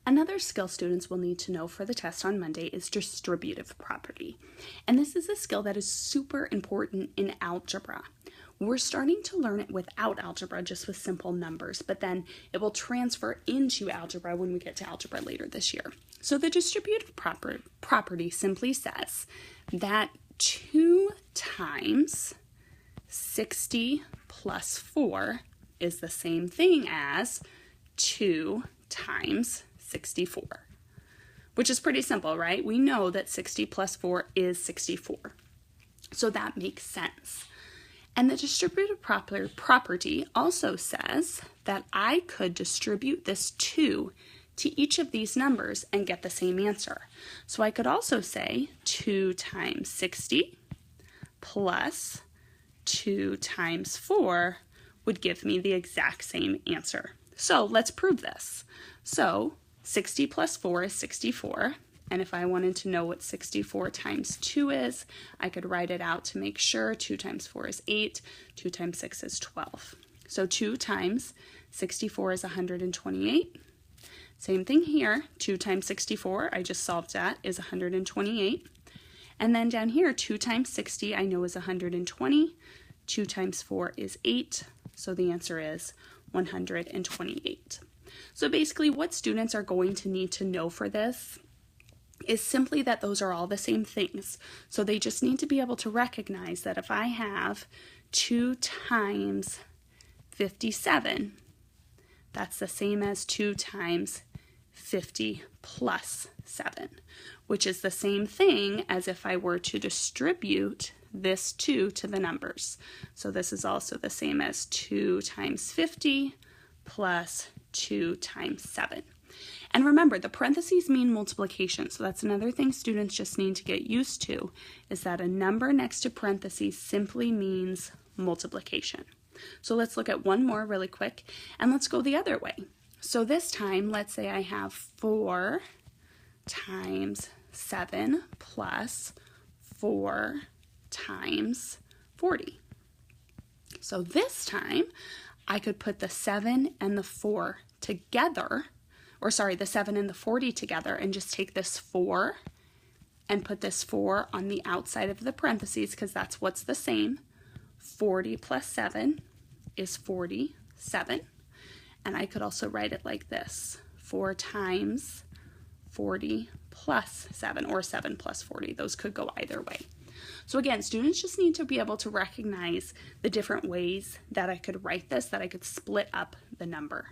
Another skill students will need to know for the test on Monday is distributive property. And this is a skill that is super important in algebra. We're starting to learn it without algebra, just with simple numbers, but then it will transfer into algebra when we get to algebra later this year. So the distributive property simply says that 2 times 60 plus 4 is the same thing as 2 times 64, which is pretty simple, right? We know that 60 plus 4 is 64, so that makes sense. And the distributive property also says that I could distribute this 2 to each of these numbers and get the same answer. So I could also say 2 times 60 plus 2 times 4 would give me the exact same answer. So let's prove this. So 60 plus 4 is 64. And if I wanted to know what 64 times 2 is, I could write it out to make sure. 2 times 4 is 8. 2 times 6 is 12. So 2 times 64 is 128. Same thing here. 2 times 64, I just solved that, is 128. And then down here, 2 times 60, I know is 120. 2 times 4 is 8. So the answer is 128. So basically what students are going to need to know for this is simply that those are all the same things. So they just need to be able to recognize that if I have 2 times 57, that's the same as 2 times 50 plus 7, which is the same thing as if I were to distribute this 2 to the numbers. So this is also the same as 2 times 50 plus 2 times 7. And remember, the parentheses mean multiplication, so that's another thing students just need to get used to, is that a number next to parentheses simply means multiplication. So let's look at one more really quick, and let's go the other way. So this time, let's say I have 4 times 7 plus 4 times 40. So this time, I could put the 7 and the 4 together, or sorry, the 7 and the 40 together, and just take this 4 and put this 4 on the outside of the parentheses, because that's what's the same. 40 plus 7 is 47. And I could also write it like this: 4 times 40 plus 7, or 7 plus 40. Those could go either way. So again, students just need to be able to recognize the different ways that I could write this, that I could split up the number.